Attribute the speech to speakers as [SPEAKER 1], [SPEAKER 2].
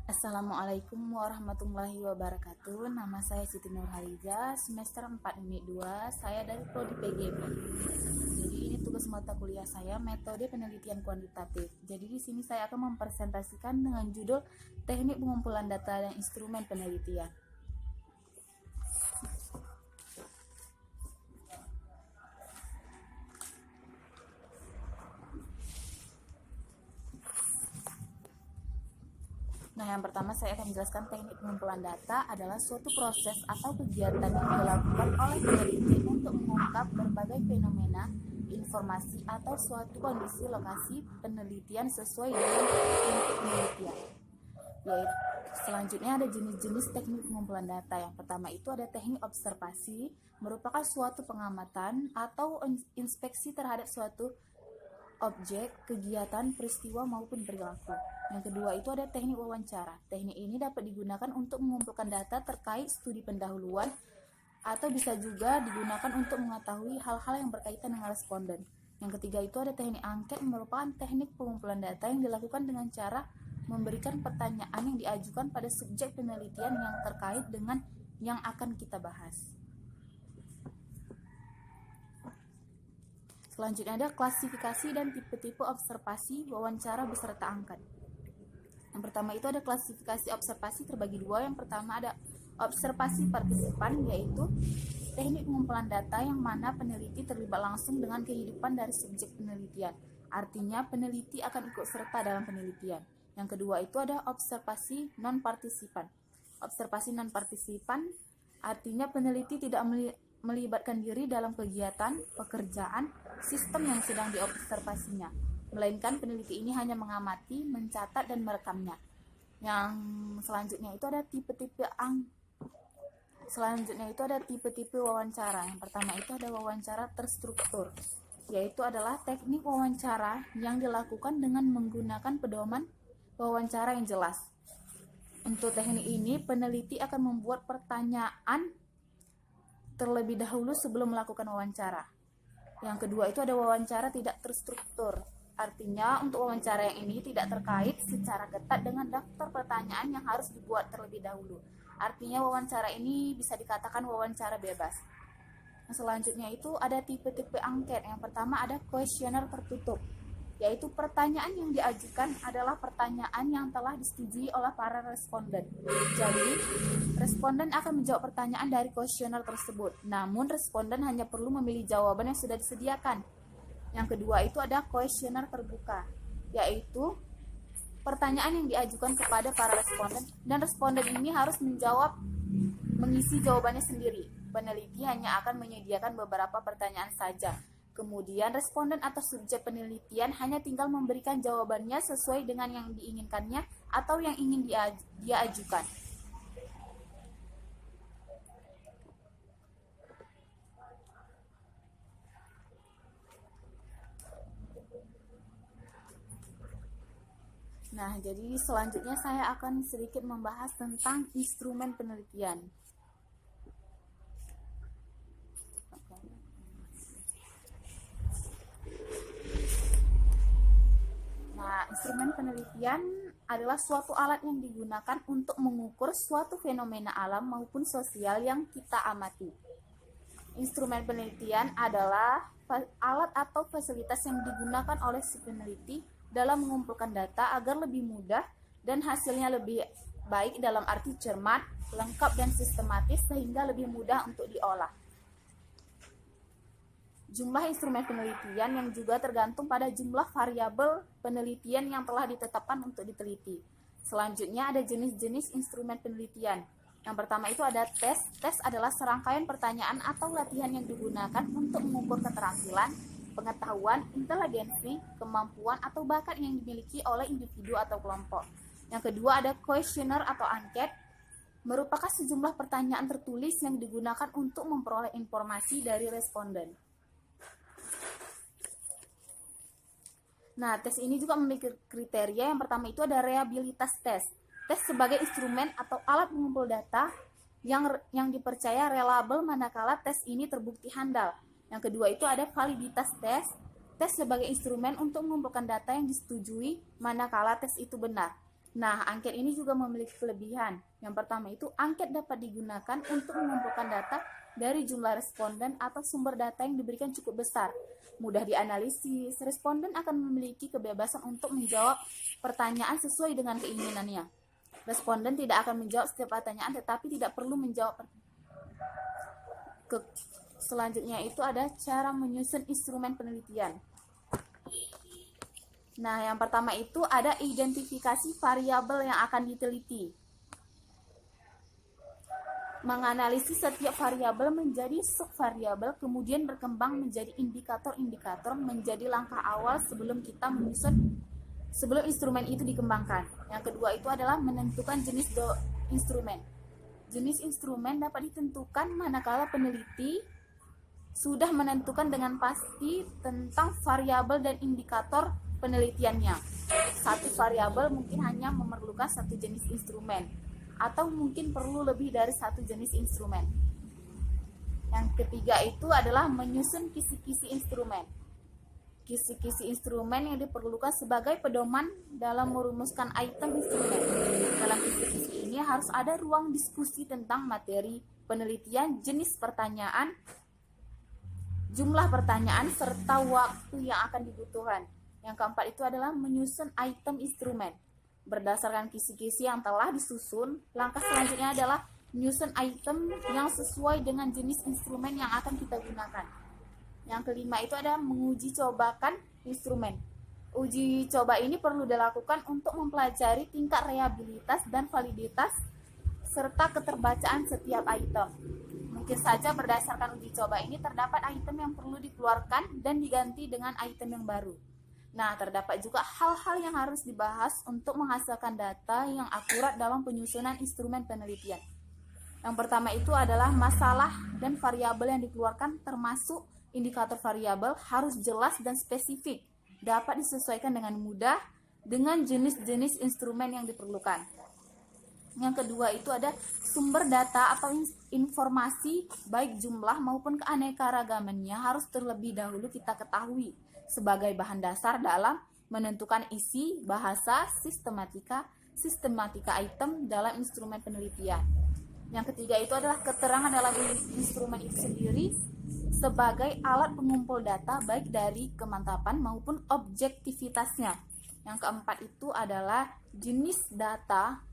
[SPEAKER 1] Assalamualaikum warahmatullahi wabarakatuh. Nama saya Siti Nurhaliza, semester 4 unit 2. Saya dari prodi PGB. Jadi ini tugas mata kuliah saya, metode penelitian kuantitatif. Jadi di sini saya akan mempresentasikan dengan judul Teknik Pengumpulan Data dan Instrumen Penelitian. Nah, yang pertama saya akan menjelaskan teknik pengumpulan data adalah suatu proses atau kegiatan yang dilakukan oleh peneliti untuk mengungkap berbagai fenomena, informasi, atau suatu kondisi lokasi penelitian sesuai dengan inti penelitian. Yaitu, selanjutnya ada jenis-jenis teknik pengumpulan data. Yang pertama itu ada teknik observasi, merupakan suatu pengamatan atau inspeksi terhadap suatu objek, kegiatan, peristiwa maupun perilaku. Yang kedua itu ada teknik wawancara. Teknik ini dapat digunakan untuk mengumpulkan data terkait studi pendahuluan atau bisa juga digunakan untuk mengetahui hal-hal yang berkaitan dengan responden. Yang ketiga itu ada teknik angket, merupakan teknik pengumpulan data yang dilakukan dengan cara memberikan pertanyaan yang diajukan pada subjek penelitian yang terkait dengan yang akan kita bahas. Selanjutnya ada klasifikasi dan tipe-tipe observasi, wawancara beserta angket. Yang pertama itu ada klasifikasi observasi terbagi dua. Yang pertama ada observasi partisipan, yaitu teknik pengumpulan data yang mana peneliti terlibat langsung dengan kehidupan dari subjek penelitian. Artinya peneliti akan ikut serta dalam penelitian. Yang kedua itu ada observasi non-partisipan. Observasi non-partisipan artinya peneliti tidak melibatkan diri dalam kegiatan, pekerjaan, sistem yang sedang diobservasinya, melainkan peneliti ini hanya mengamati, mencatat, dan merekamnya. Yang selanjutnya itu ada tipe-tipe wawancara. Yang pertama itu ada wawancara terstruktur, yaitu adalah teknik wawancara yang dilakukan dengan menggunakan pedoman wawancara yang jelas. Untuk teknik ini, peneliti akan membuat pertanyaan terlebih dahulu sebelum melakukan wawancara. Yang kedua itu ada wawancara tidak terstruktur. Artinya untuk wawancara yang ini tidak terkait secara ketat dengan daftar pertanyaan yang harus dibuat terlebih dahulu. Artinya wawancara ini bisa dikatakan wawancara bebas. Nah, selanjutnya itu ada tipe-tipe angket. Yang pertama ada kuesioner tertutup, yaitu pertanyaan yang diajukan adalah pertanyaan yang telah disetujui oleh para responden. Jadi, responden akan menjawab pertanyaan dari kuesioner tersebut. Namun, responden hanya perlu memilih jawaban yang sudah disediakan. Yang kedua itu ada kuesioner terbuka, yaitu pertanyaan yang diajukan kepada para responden dan responden ini harus mengisi jawabannya sendiri. Peneliti hanya akan menyediakan beberapa pertanyaan saja. Kemudian responden atau subjek penelitian hanya tinggal memberikan jawabannya sesuai dengan yang diinginkannya atau yang ingin dia ajukan. Nah, jadi selanjutnya saya akan sedikit membahas tentang instrumen penelitian. Nah, instrumen penelitian adalah suatu alat yang digunakan untuk mengukur suatu fenomena alam maupun sosial yang kita amati. Instrumen penelitian adalah alat atau fasilitas yang digunakan oleh si peneliti dalam mengumpulkan data agar lebih mudah dan hasilnya lebih baik dalam arti cermat, lengkap, dan sistematis sehingga lebih mudah untuk diolah. Jumlah instrumen penelitian yang juga tergantung pada jumlah variabel penelitian yang telah ditetapkan untuk diteliti. Selanjutnya ada jenis-jenis instrumen penelitian. Yang pertama itu ada tes. Tes adalah serangkaian pertanyaan atau latihan yang digunakan untuk mengukur keterampilan, pengetahuan, inteligensi, kemampuan, atau bakat yang dimiliki oleh individu atau kelompok. Yang kedua ada kuesioner atau angket, merupakan sejumlah pertanyaan tertulis yang digunakan untuk memperoleh informasi dari responden. Nah, tes ini juga memiliki kriteria. Yang pertama itu ada reliabilitas tes. Tes sebagai instrumen atau alat pengumpul data yang dipercaya reliable manakala tes ini terbukti handal. Yang kedua itu ada validitas tes. Tes sebagai instrumen untuk mengumpulkan data yang disetujui manakala tes itu benar. Nah, angket ini juga memiliki kelebihan. Yang pertama itu, angket dapat digunakan untuk mengumpulkan data dari jumlah responden atau sumber data yang diberikan cukup besar. Mudah dianalisis, responden akan memiliki kebebasan untuk menjawab pertanyaan sesuai dengan keinginannya. Responden tidak akan menjawab setiap pertanyaan, tetapi tidak perlu menjawab. Selanjutnya itu ada cara menyusun instrumen penelitian. Nah, yang pertama itu ada identifikasi variabel yang akan diteliti. Menganalisis setiap variabel menjadi subvariabel, kemudian berkembang menjadi indikator-indikator, menjadi langkah awal sebelum instrumen itu dikembangkan. Yang kedua itu adalah menentukan jenis instrumen. Jenis instrumen dapat ditentukan manakala peneliti sudah menentukan dengan pasti tentang variabel dan indikator penelitiannya. Satu variabel mungkin hanya memerlukan satu jenis instrumen, atau mungkin perlu lebih dari satu jenis instrumen. Yang ketiga itu adalah menyusun kisi-kisi instrumen. Kisi-kisi instrumen yang diperlukan sebagai pedoman dalam merumuskan item instrumen. Dalam kisi-kisi ini harus ada ruang diskusi tentang materi penelitian, jenis pertanyaan, jumlah pertanyaan, serta waktu yang akan dibutuhkan. Yang keempat itu adalah menyusun item instrumen. Berdasarkan kisi-kisi yang telah disusun, langkah selanjutnya adalah menyusun item yang sesuai dengan jenis instrumen yang akan kita gunakan. Yang kelima itu ada menguji cobakan instrumen. Uji coba ini perlu dilakukan untuk mempelajari tingkat reliabilitas dan validitas serta keterbacaan setiap item. Mungkin saja berdasarkan uji coba ini terdapat item yang perlu dikeluarkan dan diganti dengan item yang baru. Nah, terdapat juga hal-hal yang harus dibahas untuk menghasilkan data yang akurat dalam penyusunan instrumen penelitian. Yang pertama itu adalah masalah dan variabel yang dikeluarkan, termasuk indikator variabel harus jelas dan spesifik, dapat disesuaikan dengan mudah dengan jenis-jenis instrumen yang diperlukan. Yang kedua itu ada sumber data atau informasi, baik jumlah maupun keanekaragamannya harus terlebih dahulu kita ketahui sebagai bahan dasar dalam menentukan isi, bahasa, sistematika item dalam instrumen penelitian. Yang ketiga itu adalah keterangan dalam instrumen itu sendiri sebagai alat pengumpul data baik dari kemantapan maupun objektivitasnya. Yang keempat itu adalah jenis data